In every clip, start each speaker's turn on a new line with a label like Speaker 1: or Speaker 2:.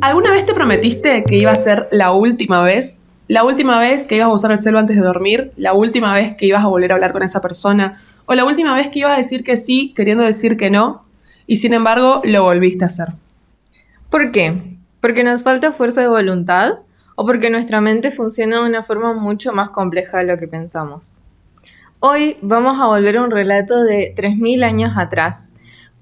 Speaker 1: ¿Alguna vez te prometiste que iba a ser la última vez? ¿La última vez que ibas a usar el celu antes de dormir? ¿La última vez que ibas a volver a hablar con esa persona? ¿O la última vez que ibas a decir que sí, queriendo decir que no? Y sin embargo, lo volviste a hacer.
Speaker 2: ¿Por qué? ¿Porque nos falta fuerza de voluntad o porque nuestra mente funciona de una forma mucho más compleja de lo que pensamos? Hoy vamos a volver a un relato de 3000 años atrás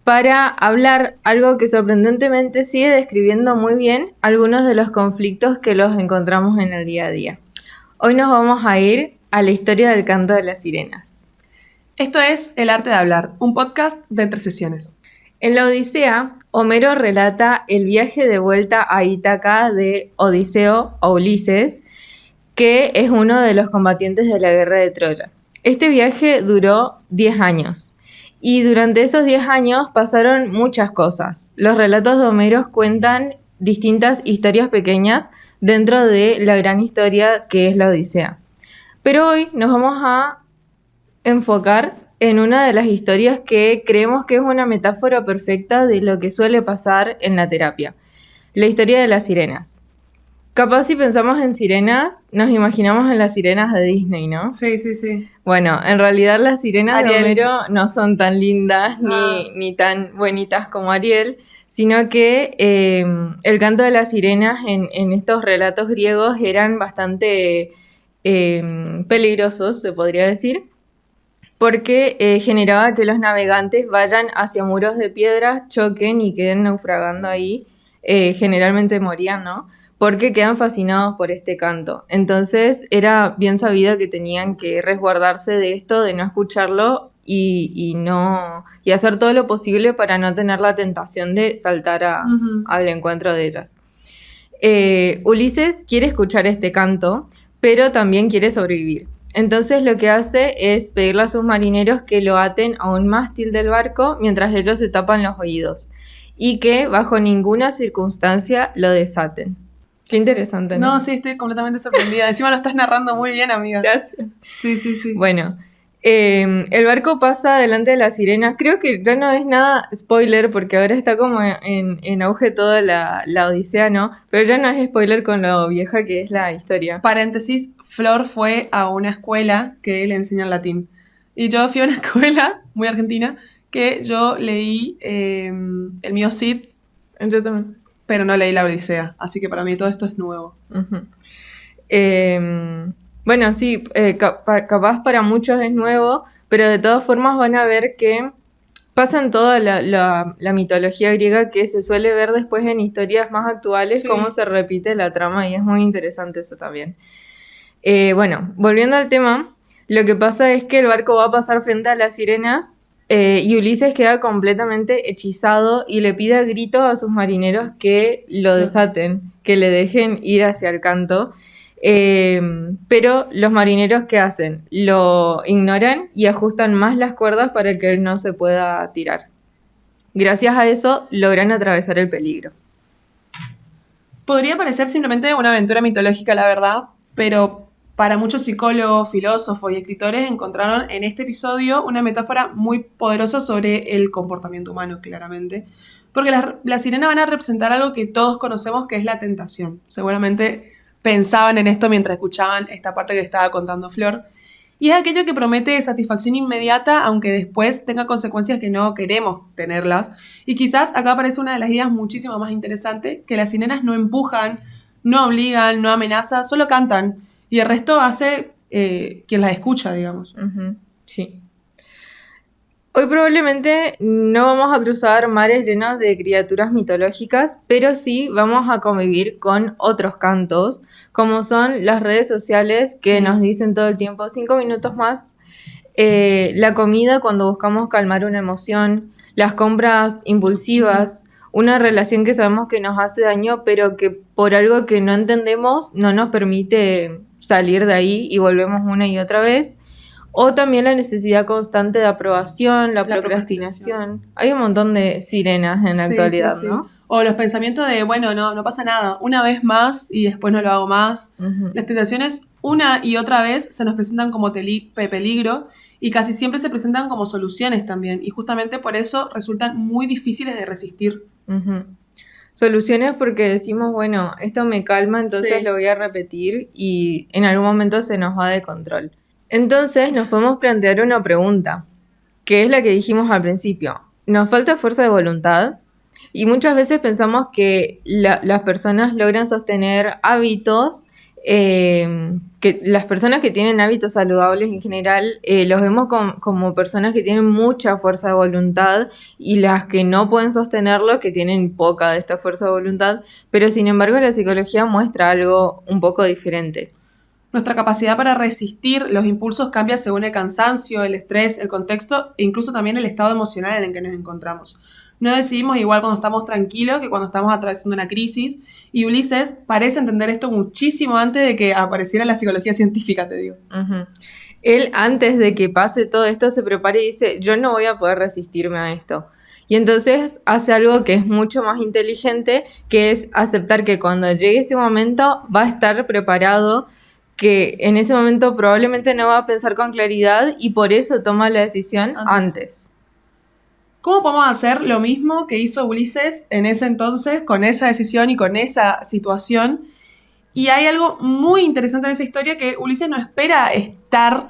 Speaker 2: para hablar algo que sorprendentemente sigue describiendo muy bien algunos de los conflictos que los encontramos en el día a día. Hoy nos vamos a ir a la historia del canto de las sirenas.
Speaker 1: Esto es El Arte de Hablar, un podcast de 3 sesiones.
Speaker 2: En la Odisea, Homero relata el viaje de vuelta a Ítaca de Odiseo o Ulises, que es uno de los combatientes de la guerra de Troya. Este viaje duró 10 años y durante esos 10 años pasaron muchas cosas. Los relatos de Homero cuentan distintas historias pequeñas dentro de la gran historia que es la Odisea. Pero hoy nos vamos a enfocar en una de las historias que creemos que es una metáfora perfecta de lo que suele pasar en la terapia, la historia de las sirenas. Capaz si pensamos en sirenas, nos imaginamos en las sirenas de Disney, ¿no?
Speaker 1: Sí.
Speaker 2: Bueno, en realidad las sirenas
Speaker 1: Ariel.
Speaker 2: de Homero no son tan lindas ni tan bonitas como Ariel, sino que el canto de las sirenas en estos relatos griegos eran bastante peligrosos, se podría decir, porque generaba que los navegantes vayan hacia muros de piedra, choquen y queden naufragando ahí, generalmente morían, ¿no? Porque quedan fascinados por este canto. Entonces era bien sabido que tenían que resguardarse de esto, de no escucharlo y hacer todo lo posible para no tener la tentación de saltar al encuentro de ellas. Ulises quiere escuchar este canto, pero también quiere sobrevivir. Entonces lo que hace es pedirle a sus marineros que lo aten a un mástil del barco mientras ellos se tapan los oídos y que bajo ninguna circunstancia lo desaten. Qué interesante, ¿no?
Speaker 1: No, sí, estoy completamente sorprendida. Encima lo estás narrando muy bien, amiga.
Speaker 2: Gracias.
Speaker 1: Sí.
Speaker 2: Bueno, el barco pasa delante de las sirenas. Creo que ya no es nada spoiler porque ahora está como en auge toda la Odisea, ¿no? Pero ya no es spoiler con lo vieja que es la historia.
Speaker 1: Paréntesis, Flor fue a una escuela que le enseñan latín. Y yo fui a una escuela muy argentina que yo leí el mío Cid.
Speaker 2: Yo también.
Speaker 1: Pero no leí la Odisea, así que para mí todo esto es nuevo.
Speaker 2: Uh-huh. Bueno, sí, capaz para muchos es nuevo, pero de todas formas van a ver que pasa en toda la mitología griega que se suele ver después en historias más actuales, sí, cómo se repite la trama y es muy interesante eso también. Bueno, volviendo al tema, lo que pasa es que el barco va a pasar frente a las sirenas y Ulises queda completamente hechizado y le pide a gritos a sus marineros que lo desaten, que le dejen ir hacia el canto. Pero los marineros, ¿qué hacen? Lo ignoran y ajustan más las cuerdas para que él no se pueda tirar. Gracias a eso logran atravesar el peligro.
Speaker 1: Podría parecer simplemente una aventura mitológica, la verdad, pero para muchos psicólogos, filósofos y escritores encontraron en este episodio una metáfora muy poderosa sobre el comportamiento humano, claramente. Porque las sirenas van a representar algo que todos conocemos, que es la tentación. Seguramente pensaban en esto mientras escuchaban esta parte que estaba contando Flor. Y es aquello que promete satisfacción inmediata, aunque después tenga consecuencias que no queremos tenerlas. Y quizás acá aparece una de las ideas muchísimo más interesantes, que las sirenas no empujan, no obligan, no amenazan, solo cantan. Y el resto hace quien las escucha, digamos.
Speaker 2: Uh-huh. Sí. Hoy probablemente no vamos a cruzar mares llenos de criaturas mitológicas, pero sí vamos a convivir con otros cantos, como son las redes sociales que nos dicen todo el tiempo 5 minutos más, la comida cuando buscamos calmar una emoción, las compras impulsivas, una relación que sabemos que nos hace daño, pero que por algo que no entendemos no nos permite salir de ahí y volvemos una y otra vez. O también la necesidad constante de aprobación, la procrastinación. Hay un montón de sirenas en la actualidad, ¿no?
Speaker 1: O los pensamientos de, bueno, no pasa nada, una vez más y después no lo hago más. Uh-huh. Las tentaciones una y otra vez se nos presentan como peligro y casi siempre se presentan como soluciones también. Y justamente por eso resultan muy difíciles de resistir.
Speaker 2: Uh-huh. Soluciones porque decimos, bueno, esto me calma, entonces
Speaker 1: Sí.
Speaker 2: lo voy a repetir y en algún momento se nos va de control. Entonces nos podemos plantear una pregunta, que es la que dijimos al principio. ¿Nos falta fuerza de voluntad? Y muchas veces pensamos que las personas logran sostener hábitos, que las personas que tienen hábitos saludables en general, los vemos como personas que tienen mucha fuerza de voluntad y las que no pueden sostenerlo, que tienen poca de esta fuerza de voluntad, pero sin embargo la psicología muestra algo un poco diferente.
Speaker 1: Nuestra capacidad para resistir los impulsos cambia según el cansancio, el estrés, el contexto e incluso también el estado emocional en el que nos encontramos. No decidimos igual cuando estamos tranquilos que cuando estamos atravesando una crisis, y Ulises parece entender esto muchísimo antes de que apareciera la psicología científica, te digo.
Speaker 2: Uh-huh. Él, antes de que pase todo esto, se prepara y dice, yo no voy a poder resistirme a esto. Y entonces hace algo que es mucho más inteligente, que es aceptar que cuando llegue ese momento va a estar preparado, que en ese momento probablemente no va a pensar con claridad y por eso toma la decisión antes.
Speaker 1: ¿Cómo podemos hacer lo mismo que hizo Ulises en ese entonces con esa decisión y con esa situación? Y hay algo muy interesante en esa historia, que Ulises no espera estar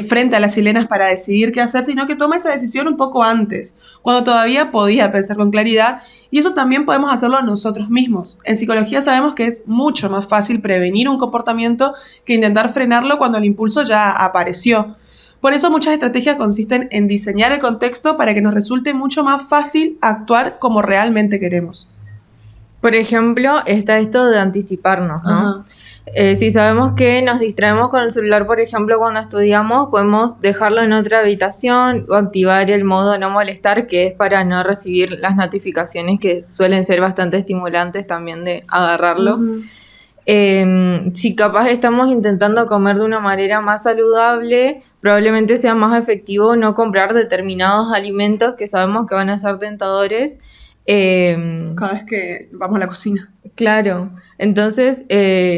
Speaker 1: frente a las sirenas para decidir qué hacer, sino que toma esa decisión un poco antes, cuando todavía podía pensar con claridad, y eso también podemos hacerlo nosotros mismos. En psicología sabemos que es mucho más fácil prevenir un comportamiento que intentar frenarlo cuando el impulso ya apareció. Por eso muchas estrategias consisten en diseñar el contexto para que nos resulte mucho más fácil actuar como realmente queremos.
Speaker 2: Por ejemplo, está esto de anticiparnos, ¿no? Si sabemos que nos distraemos con el celular, por ejemplo, cuando estudiamos, podemos dejarlo en otra habitación o activar el modo no molestar, que es para no recibir las notificaciones que suelen ser bastante estimulantes también de agarrarlo. Si capaz estamos intentando comer de una manera más saludable, probablemente sea más efectivo no comprar determinados alimentos que sabemos que van a ser tentadores.
Speaker 1: Cada vez que vamos a la cocina.
Speaker 2: Claro, entonces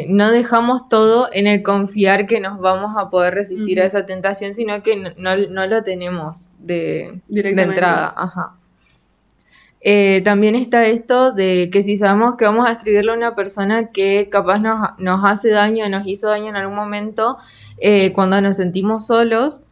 Speaker 2: no dejamos todo en el confiar que nos vamos a poder resistir a esa tentación, sino que no lo tenemos de entrada. Ajá. También está esto de que si sabemos que vamos a escribirle a una persona que capaz nos hace daño, nos hizo daño en algún momento, cuando nos sentimos solos,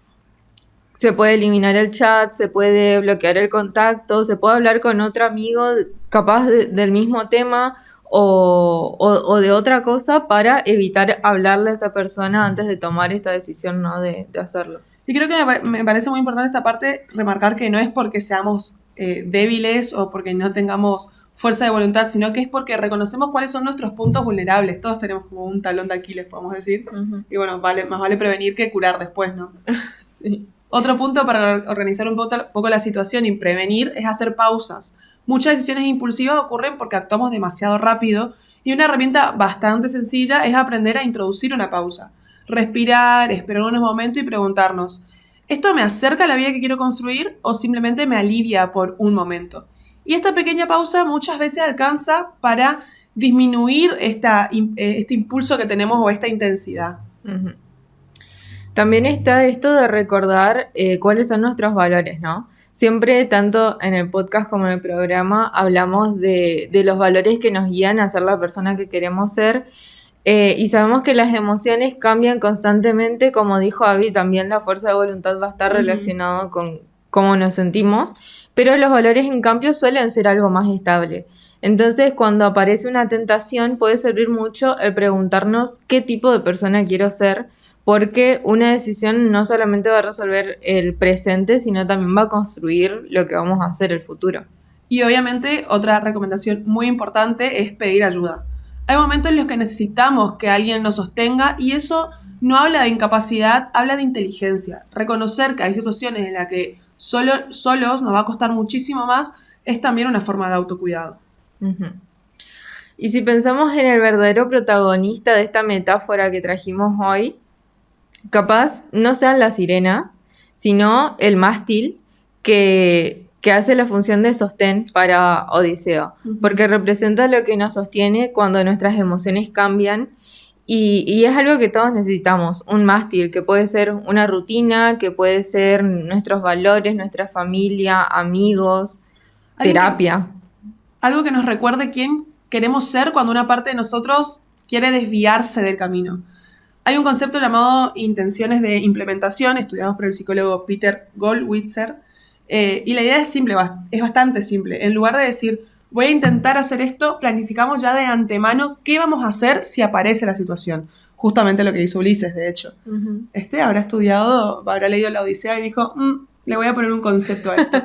Speaker 2: se puede eliminar el chat, se puede bloquear el contacto, se puede hablar con otro amigo capaz del mismo tema o de otra cosa para evitar hablarle a esa persona antes de tomar esta decisión, ¿no? de hacerlo.
Speaker 1: Y creo que me parece muy importante esta parte, remarcar que no es porque seamos débiles o porque no tengamos fuerza de voluntad, sino que es porque reconocemos cuáles son nuestros puntos vulnerables. Todos tenemos como un talón de Aquiles, podemos decir. Y bueno, más vale prevenir que curar después, ¿no?
Speaker 2: Sí.
Speaker 1: Otro punto para organizar un poco la situación y prevenir es hacer pausas. Muchas decisiones impulsivas ocurren porque actuamos demasiado rápido, y una herramienta bastante sencilla es aprender a introducir una pausa. Respirar, esperar unos momentos y preguntarnos, ¿esto me acerca a la vida que quiero construir o simplemente me alivia por un momento? Y esta pequeña pausa muchas veces alcanza para disminuir este impulso que tenemos o esta intensidad.
Speaker 2: Uh-huh. También está esto de recordar cuáles son nuestros valores, ¿no? Siempre, tanto en el podcast como en el programa, hablamos de los valores que nos guían a ser la persona que queremos ser. Y sabemos que las emociones cambian constantemente, como dijo Abby, también la fuerza de voluntad va a estar relacionado con cómo nos sentimos, pero los valores en cambio suelen ser algo más estable. Entonces, cuando aparece una tentación, puede servir mucho el preguntarnos qué tipo de persona quiero ser, porque una decisión no solamente va a resolver el presente, sino también va a construir lo que vamos a hacer el futuro.
Speaker 1: Y obviamente otra recomendación muy importante es pedir ayuda. Hay momentos en los que necesitamos que alguien nos sostenga, y eso no habla de incapacidad, habla de inteligencia. Reconocer que hay situaciones en las que solos nos va a costar muchísimo más es también una forma de autocuidado.
Speaker 2: Uh-huh. Y si pensamos en el verdadero protagonista de esta metáfora que trajimos hoy, capaz no sean las sirenas, sino el mástil que hace la función de sostén para Odiseo, porque representa lo que nos sostiene cuando nuestras emociones cambian, y es algo que todos necesitamos, un mástil, que puede ser una rutina, que puede ser nuestros valores, nuestra familia, amigos, terapia.
Speaker 1: algo que nos recuerde quién queremos ser cuando una parte de nosotros quiere desviarse del camino. Hay un concepto llamado intenciones de implementación, estudiados por el psicólogo Peter Goldwitzer, y la idea es simple, es bastante simple. En lugar de decir, voy a intentar hacer esto, planificamos ya de antemano qué vamos a hacer si aparece la situación. Justamente lo que hizo Ulises, de hecho.
Speaker 2: Ujú.
Speaker 1: Habrá estudiado, habrá leído la Odisea y dijo, le voy a poner un concepto a esto.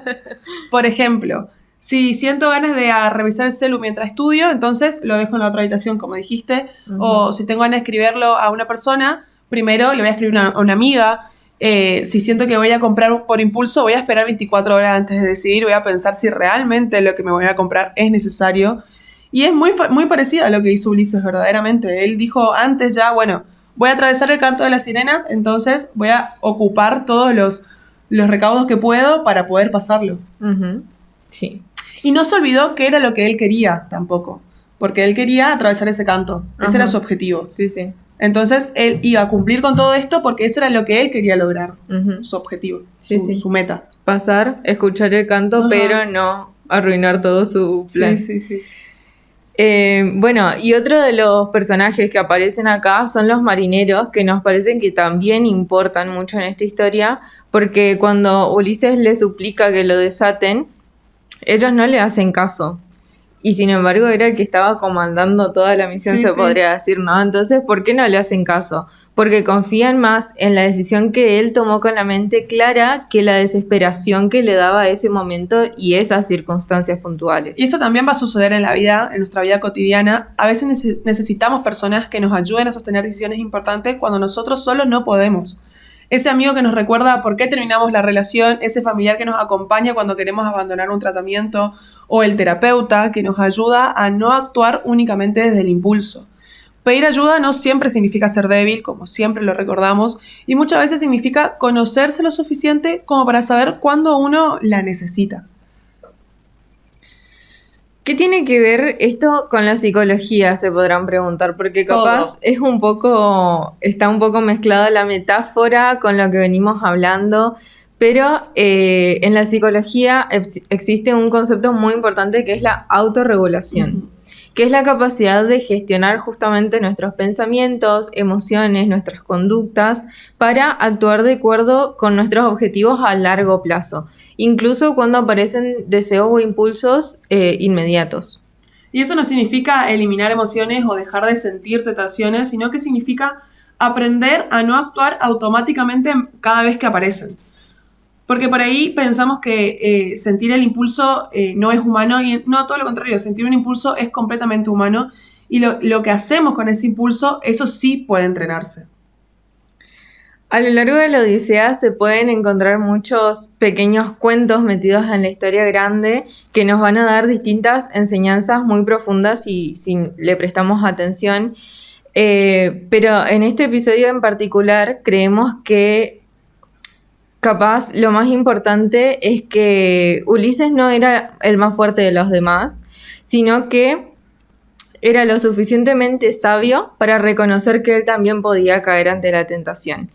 Speaker 1: Por ejemplo, si siento ganas de revisar el celu mientras estudio, entonces lo dejo en la otra habitación, como dijiste. O si tengo ganas de escribirlo a una persona, primero le voy a escribir a una amiga. Si siento que voy a comprar por impulso, voy a esperar 24 horas antes de decidir, voy a pensar si realmente lo que me voy a comprar es necesario. Y es muy parecido a lo que hizo Ulises, verdaderamente. Él dijo antes ya, bueno, voy a atravesar el canto de las sirenas, entonces voy a ocupar todos los recaudos que puedo para poder pasarlo.
Speaker 2: Ujú. Sí.
Speaker 1: Y no se olvidó que era lo que él quería tampoco, porque él quería atravesar ese canto. Ese era su objetivo.
Speaker 2: Sí, sí.
Speaker 1: Entonces él iba a cumplir con todo esto porque eso era lo que él quería lograr,
Speaker 2: Ujú.
Speaker 1: su objetivo,
Speaker 2: Sí,
Speaker 1: su meta.
Speaker 2: Pasar, escuchar el canto,
Speaker 1: Ajá.
Speaker 2: pero no arruinar todo su plan.
Speaker 1: Sí.
Speaker 2: Bueno, y otro de los personajes que aparecen acá son los marineros, que nos parecen que también importan mucho en esta historia, porque cuando Ulises le suplica que lo desaten, ellos no le hacen caso. Y sin embargo era el que estaba comandando toda la misión,
Speaker 1: Sí,
Speaker 2: se
Speaker 1: sí.
Speaker 2: podría decir, ¿no? Entonces, ¿por qué no le hacen caso? Porque confían más en la decisión que él tomó con la mente clara que la desesperación que le daba ese momento y esas circunstancias puntuales.
Speaker 1: Y esto también va a suceder en la vida, en nuestra vida cotidiana. A veces necesitamos personas que nos ayuden a sostener decisiones importantes cuando nosotros solos no podemos. Ese amigo que nos recuerda por qué terminamos la relación, ese familiar que nos acompaña cuando queremos abandonar un tratamiento, o el terapeuta que nos ayuda a no actuar únicamente desde el impulso. Pedir ayuda no siempre significa ser débil, como siempre lo recordamos, y muchas veces significa conocerse lo suficiente como para saber cuándo uno la necesita.
Speaker 2: ¿Qué tiene que ver esto con la psicología? Se podrán preguntar, porque capaz está un poco mezclada la metáfora con lo que venimos hablando, pero en la psicología existe un concepto muy importante que es la autorregulación, que es la capacidad de gestionar justamente nuestros pensamientos, emociones, nuestras conductas, para actuar de acuerdo con nuestros objetivos a largo plazo, incluso cuando aparecen deseos o impulsos inmediatos.
Speaker 1: Y eso no significa eliminar emociones o dejar de sentir tentaciones, sino que significa aprender a no actuar automáticamente cada vez que aparecen. Porque por ahí pensamos que sentir el impulso no es humano, y no, todo lo contrario, sentir un impulso es completamente humano, y lo que hacemos con ese impulso, eso sí puede entrenarse.
Speaker 2: A lo largo de la Odisea se pueden encontrar muchos pequeños cuentos metidos en la historia grande que nos van a dar distintas enseñanzas muy profundas si le prestamos atención. Pero en este episodio en particular creemos que capaz lo más importante es que Ulises no era el más fuerte de los demás, sino que era lo suficientemente sabio para reconocer que él también podía caer ante la tentación.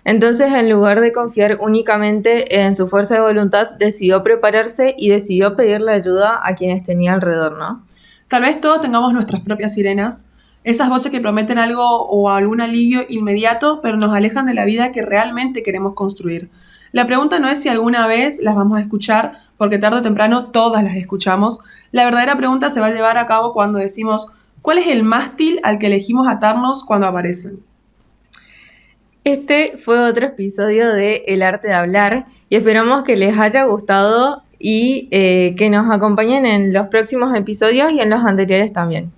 Speaker 2: Entonces, en lugar de confiar únicamente en su fuerza de voluntad, decidió prepararse y decidió pedirle ayuda a quienes tenía alrededor, ¿no?
Speaker 1: Tal vez todos tengamos nuestras propias sirenas, esas voces que prometen algo o algún alivio inmediato, pero nos alejan de la vida que realmente queremos construir. La pregunta no es si alguna vez las vamos a escuchar, porque tarde o temprano todas las escuchamos. La verdadera pregunta se va a llevar a cabo cuando decimos, ¿cuál es el mástil al que elegimos atarnos cuando aparecen?
Speaker 2: Este fue otro episodio de El Arte de Hablar y esperamos que les haya gustado y que nos acompañen en los próximos episodios y en los anteriores también.